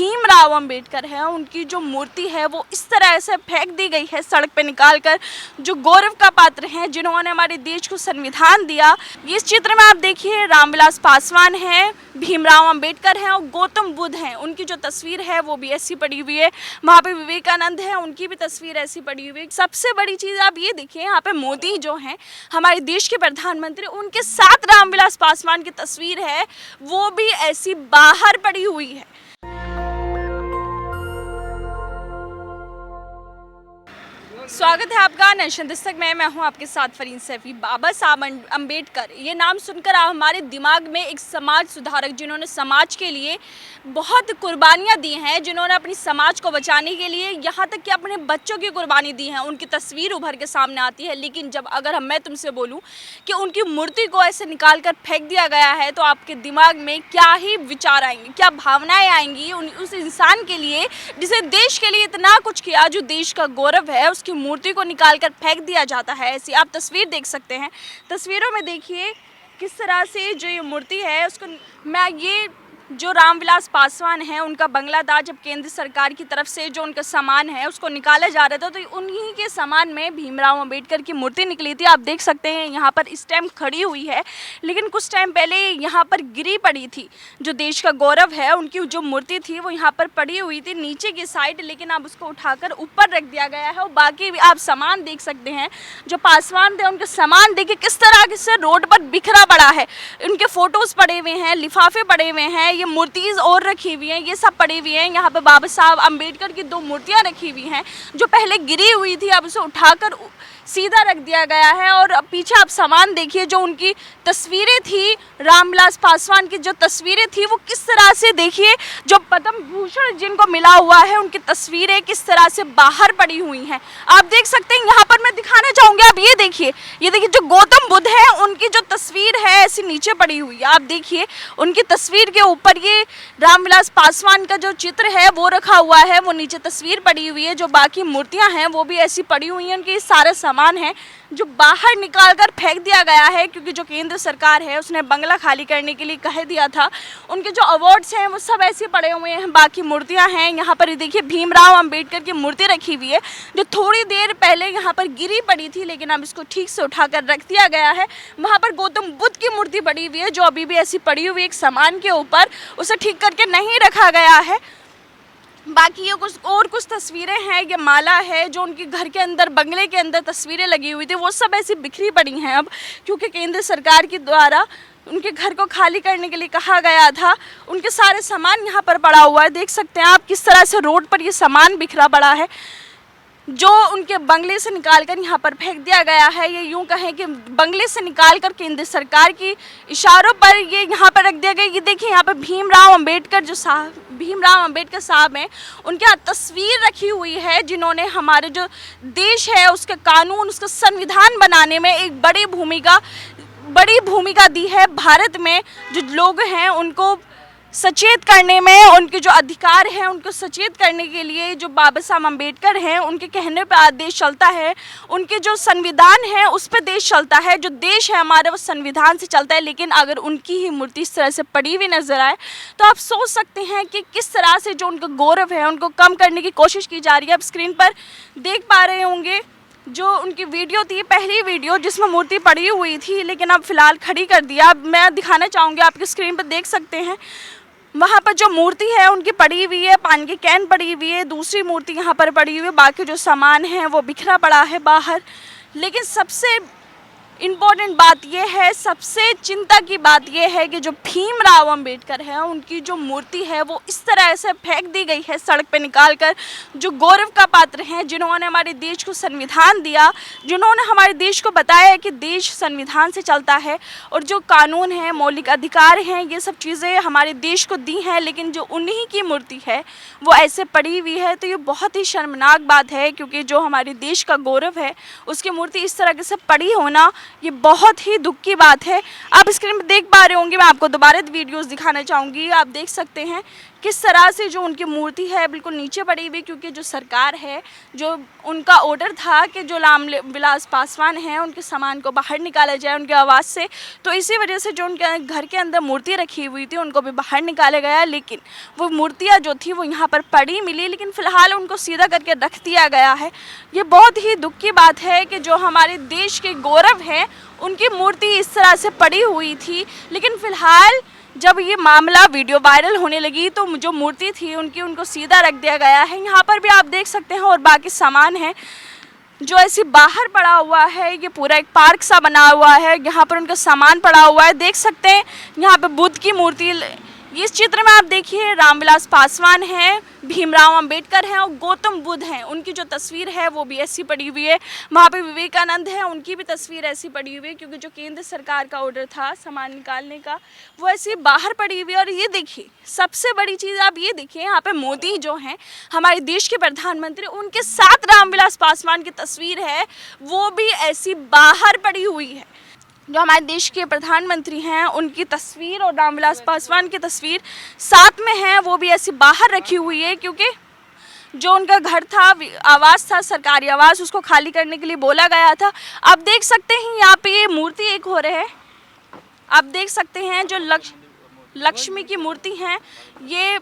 भीमराव अंबेडकर है उनकी जो मूर्ति है वो इस तरह से फेंक दी गई है सड़क पे निकालकर, जो गौरव का पात्र हैं जिन्होंने हमारे देश को संविधान दिया। इस चित्र में आप देखिए रामविलास पासवान है, भीमराव अंबेडकर हैं और गौतम बुद्ध हैं। उनकी जो तस्वीर है वो भी ऐसी पड़ी हुई है। वहाँ पे विवेकानंद है, उनकी भी तस्वीर ऐसी पड़ी हुई है। सबसे बड़ी चीज़ आप ये देखिए, यहाँ पे मोदी जो हैं हमारे देश के प्रधानमंत्री, उनके साथ रामविलास पासवान की तस्वीर है, वो भी ऐसी बाहर पड़ी हुई है। स्वागत है आपका नेशन दस्तक में। मैं हूं आपके साथ फरीन सैफी। बाबा साहब अंबेडकर, ये नाम सुनकर हमारे दिमाग में एक समाज सुधारक जिन्होंने समाज के लिए बहुत कुर्बानियां दी हैं, जिन्होंने अपनी समाज को बचाने के लिए यहाँ तक कि अपने बच्चों की कुर्बानी दी है, उनकी तस्वीर उभर के सामने आती है। लेकिन जब अगर मैं तुमसे बोलूँ कि उनकी मूर्ति को ऐसे निकाल कर फेंक दिया गया है तो आपके दिमाग में क्या ही विचार आएंगे, क्या भावनाएँ आएंगी उस इंसान के लिए जिसे देश के लिए इतना कुछ किया, जो देश का गौरव है, उसकी मूर्ति को निकालकर फेंक दिया जाता है। ऐसी आप तस्वीर देख सकते हैं। तस्वीरों में देखिए किस तरह से जो ये मूर्ति है उसको ये जो रामविलास पासवान है उनका बंगला था, जब केंद्र सरकार की तरफ से जो उनका सामान है उसको निकाला जा रहा था तो उन्हीं के सामान में भीमराव अंबेडकर की मूर्ति निकली थी। आप देख सकते हैं यहाँ पर इस टाइम खड़ी हुई है, लेकिन कुछ टाइम पहले यहाँ पर गिरी पड़ी थी। जो देश का गौरव है उनकी जो मूर्ति थी वो यहाँ पर पड़ी हुई थी नीचे की साइड, लेकिन अब उसको उठाकर ऊपर रख दिया गया है। और बाकी भी आप सामान देख सकते हैं, जो पासवान थे उनके सामान देखिए किस तरह से रोड पर बिखरा पड़ा है। उनके फोटोज़ पड़े हुए हैं, लिफाफे पड़े हुए हैं, ये मूर्तिज और रखी हुई हैं, ये सब पड़ी हुई हैं। यहाँ पे बाबा साहब अंबेडकर की 2 मूर्तियाँ रखी हुई हैं जो पहले गिरी हुई थी, अब उसे उठाकर सीधा रख दिया गया है। और पीछे आप सामान देखिए, जो उनकी तस्वीरें थी, रामविलास पासवान की जो तस्वीरें थी वो किस तरह से देखिए, जो पद्म भूषण जिनको मिला हुआ है उनकी तस्वीरें किस तरह से बाहर पड़ी हुई हैं। आप देख सकते हैं, यहाँ पर मैं दिखाना चाहूँगी, आप ये देखिए जो गौतम बुद्ध है उनकी जो तस्वीर है ऐसी नीचे पड़ी हुई है। आप देखिए उनकी तस्वीर के ऊपर ये रामविलास पासवान का जो चित्र है वो रखा हुआ है, वो नीचे तस्वीर पड़ी हुई है। जो बाकी मूर्तियाँ हैं वो भी ऐसी पड़ी हुई हैं। उनके सारे सामान है जो बाहर निकाल कर फेंक दिया गया है, क्योंकि जो केंद्र सरकार है उसने बंगला खाली करने के लिए कह दिया था। उनके जो अवार्ड्स हैं वो सब ऐसे पड़े हुए हैं। बाकी मूर्तियां हैं, यहाँ पर देखिए भीमराव अंबेडकर की मूर्ति रखी हुई है जो थोड़ी देर पहले यहाँ पर गिरी पड़ी थी, लेकिन अब इसको ठीक से उठाकर रख दिया गया है। वहाँ पर गौतम बुद्ध की मूर्ति पड़ी हुई है जो अभी भी ऐसी पड़ी हुई एक सामान के ऊपर, उसे ठीक करके नहीं रखा गया है। बाकी ये कुछ तस्वीरें हैं, ये माला है जो उनके घर के अंदर, बंगले के अंदर तस्वीरें लगी हुई थी, वो सब ऐसी बिखरी पड़ी हैं अब, क्योंकि केंद्र सरकार के द्वारा उनके घर को खाली करने के लिए कहा गया था। उनके सारे सामान यहाँ पर पड़ा हुआ है, देख सकते हैं आप किस तरह से रोड पर ये सामान बिखरा पड़ा है जो उनके बंगले से निकालकर यहाँ पर फेंक दिया गया है। ये यूँ कहें कि बंगले से निकालकर केंद्र सरकार की इशारों पर ये यहाँ पर रख दिया गया। ये देखिए यहाँ पर भीमराव अंबेडकर साहब हैं, उनके यहाँ तस्वीर रखी हुई है, जिन्होंने हमारे जो देश है उसके कानून, उसका संविधान बनाने में एक बड़ी भूमिका दी है। भारत में जो लोग हैं उनको सचेत करने में, उनके जो अधिकार हैं उनको सचेत करने के लिए जो बाबा साहब अंबेडकर हैं उनके कहने पर देश चलता है। उनके जो संविधान है उस पर देश चलता है। जो देश है हमारा वो संविधान से चलता है। लेकिन अगर उनकी ही मूर्ति इस तरह से पड़ी हुई नजर आए तो आप सोच सकते हैं कि किस तरह से जो उनका गौरव है उनको कम करने की कोशिश की जा रही है। आप स्क्रीन पर देख पा रहे होंगे जो उनकी वीडियो थी, पहली वीडियो जिसमें मूर्ति पड़ी हुई थी, लेकिन अब फिलहाल खड़ी कर दिया। अब मैं दिखाना चाहूँगी, आपकी स्क्रीन पर देख सकते हैं वहाँ पर जो मूर्ति है उनकी पड़ी हुई है, पानी की कैन पड़ी हुई है, दूसरी मूर्ति यहाँ पर पड़ी हुई है, बाकी जो सामान है वो बिखरा पड़ा है बाहर। लेकिन सबसे इम्पॉर्टेंट बात यह है, सबसे चिंता की बात यह है कि जो भीमराव अंबेडकर है उनकी जो मूर्ति है वो इस तरह से फेंक दी गई है सड़क पे निकालकर, जो गौरव का पात्र हैं, जिन्होंने हमारे देश को संविधान दिया, जिन्होंने हमारे देश को बताया कि देश संविधान से चलता है और जो कानून है, मौलिक अधिकार हैं, ये सब चीज़ें हमारे देश को दी हैं, लेकिन जो उन्हीं की मूर्ति है वो ऐसे पड़ी हुई है। तो ये बहुत ही शर्मनाक बात है, क्योंकि जो हमारे देश का गौरव है उसकी मूर्ति इस तरह से पड़ी होना ये बहुत ही दुख की बात है। आप स्क्रीन पर देख पा रहे होंगे, मैं आपको दोबारा वीडियोस दिखाना चाहूँगी। आप देख सकते हैं किस तरह से जो उनकी मूर्ति है बिल्कुल नीचे पड़ी हुई, क्योंकि जो सरकार है, जो उनका ऑर्डर था कि जो रामविलास पासवान हैं उनके सामान को बाहर निकाला जाए उनके आवास से, तो इसी वजह से जो उनके घर के अंदर मूर्ति रखी हुई थी उनको भी बाहर निकाला गया। लेकिन वो मूर्तियाँ जो थी वो यहाँ पर पड़ी मिली, लेकिन फ़िलहाल उनको सीधा करके रख दिया गया है। ये बहुत ही दुख की बात है कि जो हमारे देश के गौरव हैं उनकी मूर्ति इस तरह से पड़ी हुई थी। लेकिन फ़िलहाल जब ये मामला वीडियो वायरल होने लगी तो जो मूर्ति थी उनको सीधा रख दिया गया है। यहाँ पर भी आप देख सकते हैं और बाकी सामान है जो ऐसे बाहर पड़ा हुआ है। ये पूरा एक पार्क सा बना हुआ है, यहाँ पर उनका सामान पड़ा हुआ है। देख सकते हैं यहाँ पे बुद्ध की मूर्ति, इस चित्र में आप देखिए रामविलास पासवान हैं, भीमराव अंबेडकर हैं और गौतम बुद्ध हैं। उनकी जो तस्वीर है वो भी ऐसी पड़ी हुई है। वहाँ पे विवेकानंद हैं, उनकी भी तस्वीर ऐसी पड़ी हुई है, क्योंकि जो केंद्र सरकार का ऑर्डर था सामान निकालने का वो ऐसी बाहर पड़ी हुई है। और ये देखिए सबसे बड़ी चीज़ आप ये देखिए, यहाँ पे मोदी जो हैं हमारे देश के प्रधानमंत्री, उनके साथ रामविलास पासवान की तस्वीर है वो भी ऐसी बाहर पड़ी हुई है। जो हमारे देश के प्रधानमंत्री हैं उनकी तस्वीर और रामविलास पासवान की तस्वीर साथ में है, वो भी ऐसी बाहर रखी हुई है, क्योंकि जो उनका घर था, आवास था, सरकारी आवास, उसको खाली करने के लिए बोला गया था। आप देख सकते हैं यहाँ पे ये मूर्ति एक हो रहे है, आप देख सकते हैं जो लक्ष्मी की मूर्ति है ये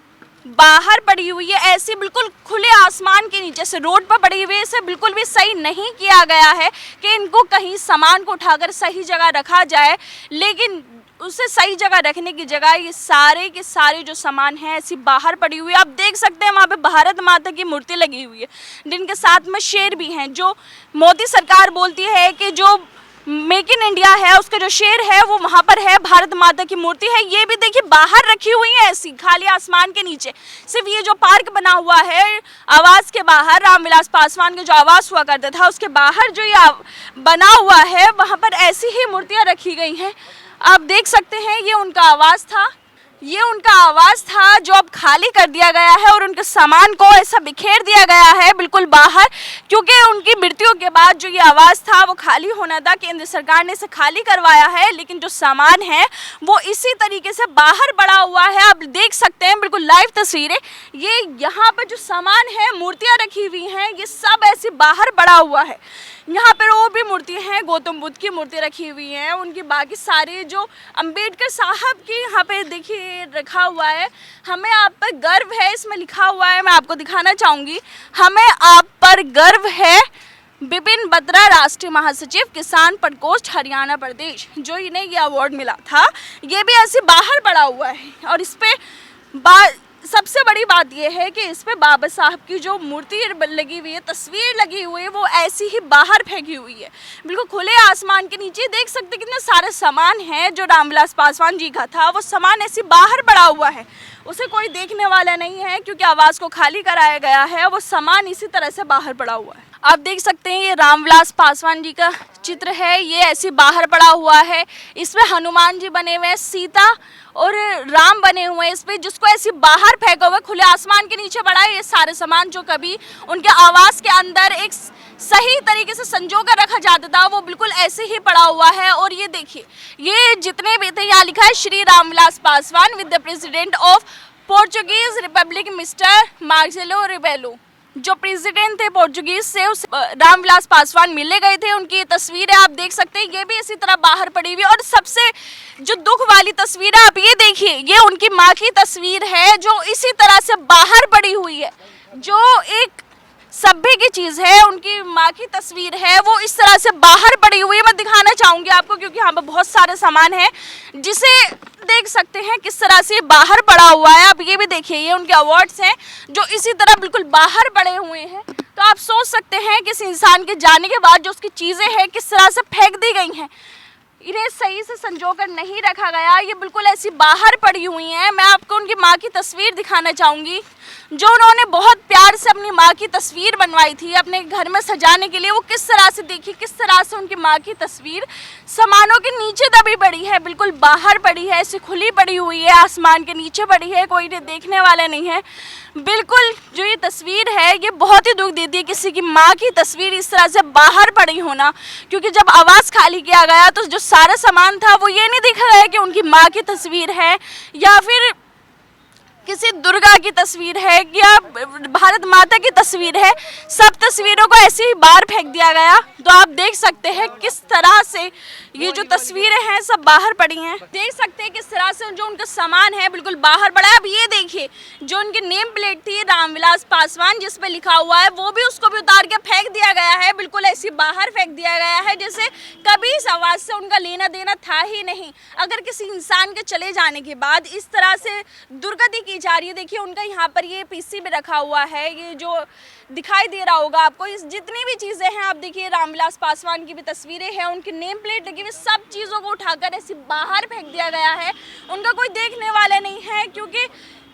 बाहर पड़ी हुई है, ऐसी बिल्कुल खुले आसमान के नीचे से रोड पर पड़ी हुई है। इसे बिल्कुल भी सही नहीं किया गया है कि इनको कहीं सामान को उठाकर सही जगह रखा जाए, लेकिन उसे सही जगह रखने की जगह ये सारे के सारे जो सामान हैं ऐसी बाहर पड़ी हुई है। आप देख सकते हैं वहाँ पे भारत माता की मूर्ति लगी हुई है, जिनके साथ में शेर भी हैं। जो मोदी सरकार बोलती है कि जो मेक इन इंडिया है उसका जो शेर है वो वहाँ पर है, भारत माता की मूर्ति है, ये भी देखिए बाहर रखी हुई है ऐसी खाली आसमान के नीचे। सिर्फ ये जो पार्क बना हुआ है आवास के बाहर, रामविलास पासवान के जो आवास हुआ करता था उसके बाहर जो ये बना हुआ है वहाँ पर ऐसी ही मूर्तियाँ रखी गई हैं। आप देख सकते हैं ये उनका आवास था, ये उनका आवास था जो अब खाली कर दिया गया है और उनके सामान को ऐसा बिखेर दिया गया है बिल्कुल बाहर, क्योंकि उनकी मृत्यु के बाद जो ये आवास था वो खाली होना था। केंद्र सरकार ने इसे खाली करवाया है, लेकिन जो सामान है वो इसी तरीके से बाहर पड़ा हुआ है। आप देख सकते हैं बिल्कुल लाइव तस्वीरें, ये यहाँ पर जो सामान है, मूर्तियाँ रखी हुई हैं, ये सब ऐसे बाहर पड़ा हुआ है। यहाँ पर और भी मूर्ति हैं, गौतम बुद्ध की मूर्ति रखी हुई है, उनकी बाकी सारे जो अंबेडकर साहब की यहाँ पे देखिए रखा हुआ है। हमें आप पर गर्व है, इसमें लिखा हुआ है, मैं आपको दिखाना चाहूँगी, हमें आप पर गर्व है। बिपिन बत्रा, राष्ट्रीय महासचिव, किसान प्रकोष्ठ, हरियाणा प्रदेश, जो इन्हें ये अवार्ड मिला था, ये भी ऐसे बाहर पड़ा हुआ है। और इस पर सबसे बड़ी बात यह है कि इस पे बाबा साहब की जो मूर्ति लगी हुई है, तस्वीर लगी हुई है, वो ऐसी ही बाहर फेंकी हुई है बिल्कुल खुले आसमान के नीचे। देख सकते कितने सारे सामान हैं जो रामविलास पासवान जी का था, वो सामान ऐसी बाहर पड़ा हुआ है, उसे कोई देखने वाला नहीं है, क्योंकि आवास को खाली कराया गया है। वो सामान इसी तरह से बाहर पड़ा हुआ है। आप देख सकते हैं ये रामविलास पासवान जी का चित्र है, ये ऐसे बाहर पड़ा हुआ है। इसमें हनुमान जी बने हुए हैं, सीता और राम बने हुए हैं इस पे, जिसको ऐसे बाहर फेंका हुआ खुले आसमान के नीचे पड़ा है। ये सारे सामान जो कभी उनके आवास के अंदर एक सही तरीके से संजो कर रखा जाता था, वो बिल्कुल ऐसे ही पड़ा हुआ है। और ये देखिए ये जितने भी थे, यहाँ लिखा है Shri Ramvilas Paswan with the president of Portuguese republic mister Marcelo Rebelo. जो प्रेसिडेंट थे पोर्चुगीज से, उस रामविलास पासवान मिलने गए थे, उनकी तस्वीर है, आप देख सकते हैं, ये भी इसी तरह बाहर पड़ी हुई है। और सबसे जो दुख वाली तस्वीर है आप ये देखिए, ये उनकी माँ की तस्वीर है जो इसी तरह से बाहर पड़ी हुई है। जो एक सभ्य की चीज़ है, उनकी माँ की तस्वीर है, वो इस तरह से बाहर पड़ी हुई है। मैं दिखाना चाहूँगी आपको, क्योंकि यहाँ पर बहुत सारे सामान हैं जिसे देख सकते हैं किस तरह से बाहर पड़ा हुआ है। आप ये भी देखिए, ये उनके अवार्ड्स हैं जो इसी तरह बिल्कुल बाहर पड़े हुए हैं। तो आप सोच सकते हैं कि इस इंसान के जाने के बाद जो उसकी चीज़ें हैं किस तरह से फेंक दी गई हैं, इन्हें सही से संजोकर नहीं रखा गया, ये बिल्कुल ऐसी बाहर पड़ी हुई हैं। मैं आपको उनकी माँ की तस्वीर दिखाना चाहूँगी, जो उन्होंने बहुत प्यार से अपनी माँ की तस्वीर बनवाई थी अपने घर में सजाने के लिए। वो किस तरह से, देखिए किस तरह से उनकी माँ की तस्वीर सामानों के नीचे दबी पड़ी है, बिल्कुल बाहर पड़ी है, ऐसी खुली पड़ी हुई है, आसमान के नीचे पड़ी है, कोई इन्हें देखने वाला नहीं है। बिल्कुल जो ये तस्वीर है ये बहुत ही दुख देती है, किसी की माँ की तस्वीर इस तरह से बाहर पड़ी होना। क्योंकि जब आवास खाली किया गया तो जो सारा सामान था वो ये नहीं दिखा गया कि उनकी माँ की तस्वीर है या फिर किसी दुर्गा की तस्वीर है या भारत माता की तस्वीर है, सब तस्वीरों को ऐसे ही बाहर फेंक दिया गया। तो आप देख सकते हैं किस तरह से ये जो तस्वीरें हैं सब बाहर पड़ी हैं। देख सकते हैं किस तरह से जो उनका सामान है बिल्कुल बाहर पड़ा है। अब ये देखिए जो उनकी नेम प्लेट थी रामविलास पासवान जिस पे लिखा हुआ है, वो भी उसको भी उतार के फेंक दिया गया है। बिल्कुल ऐसे बाहर फेंक दिया गया है जैसे कभी इस आवाज से उनका लेना देना था ही नहीं। अगर किसी इंसान के चले जाने के बाद इस तरह से दुर्गति की जा रही है, देखिए उनका यहाँ पर ये पीसी में रखा हुआ है, ये जो दिखाई दे रहा होगा आपको, इस जितनी भी चीज़ें हैं आप देखिए रामविलास पासवान की भी तस्वीरें हैं, उनकी नेम प्लेट लगी हुई, सब चीज़ों को उठाकर ऐसे बाहर फेंक दिया गया है। उनका कोई देखने वाला नहीं है क्योंकि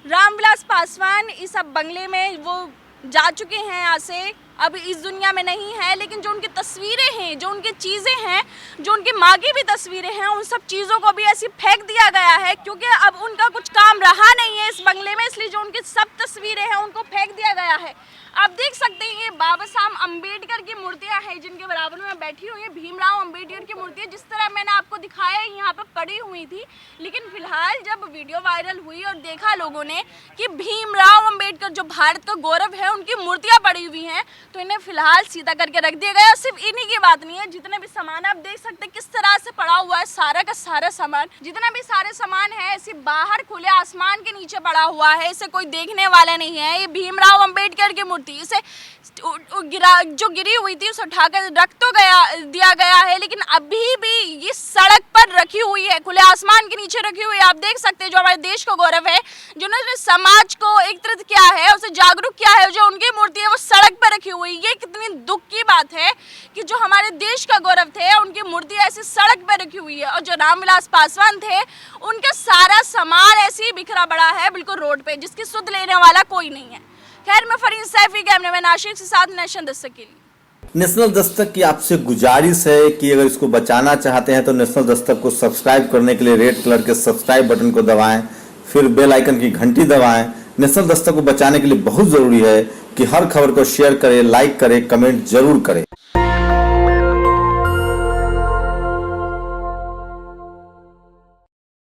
रामविलास पासवान इस अब बंगले में वो जा चुके हैं यहाँ से, अब इस दुनिया में नहीं है। लेकिन जो उनकी तस्वीरें हैं, जो उनकी चीज़ें हैं, जो उनकी माँ की भी तस्वीरें हैं, उन सब चीज़ों को भी ऐसे फेंक दिया गया है क्योंकि अब उनका कुछ काम रहा नहीं है इस बंगले में, इसलिए जो उनकी सब तस्वीरें हैं उनको फेंक दिया गया है। आप देख सकते हैं ये बाबा साहब अम्बेडकर की मूर्तियाँ हैं जिनके बराबर में बैठी हुई है भीमराव अम्बेडकर की मूर्तियाँ, जिस तरह मैंने आपको दिखाया यहाँ पर पड़ी हुई थी। लेकिन फिलहाल जब वीडियो वायरल हुई और देखा लोगों ने कि भीमराव अम्बेडकर जो भारत का गौरव है उनकी मूर्तियाँ पड़ी हुई हैं, तो इन्हें फिलहाल सीधा करके रख दिया गया। सिर्फ इन्हीं की बात नहीं है, जितने भी सामान आप देख सकते हैं किस तरह से पड़ा हुआ है, सारा का सारा सामान, जितना भी सारे सामान है ऐसे बाहर खुले आसमान के नीचे पड़ा हुआ है, इसे कोई देखने वाला नहीं है। ये भीमराव अम्बेडकर की मूर्ति इसे जो गिरी हुई थी उसे उठाकर रख तो दिया गया है, लेकिन अभी भी ये सड़क पर रखी हुई है, खुले आसमान के नीचे रखी हुई है। आप देख सकते हैं जो हमारे देश का गौरव है, जिन्होंने समाज को एकत्रित किया है, उसे जागरूक किया है, जो उनकी मूर्ति है वो सड़क पर रखी हुई। ये कितनी दुख की बात है कि जो हमारे देश का गौरव थे उनकी मूर्ति ऐसी सड़क पर रखी हुई है, और जो रामविलास पासवान थे उनका सारा सामान ऐसे ही बिखरा पड़ा है बिल्कुल रोड पे, जिसकी सुध लेने वाला कोई नहीं है। खैर मैं फरीन सैफी, कैमरामैन आशिक के साथ नेशन दस्तक के लिए। नेशनल दस्तक की आपसे गुजारिश है कि अगर इसको बचाना चाहते हैं तो नेशनल दस्तक को सब्सक्राइब करने के लिए रेड कलर के सब्सक्राइब बटन को दबाएं, फिर बेल आइकन की घंटी दबाएं। नेशनल दस्तक को बचाने के लिए बहुत जरूरी है कि हर खबर को शेयर करें, लाइक करें, कमेंट जरूर करें।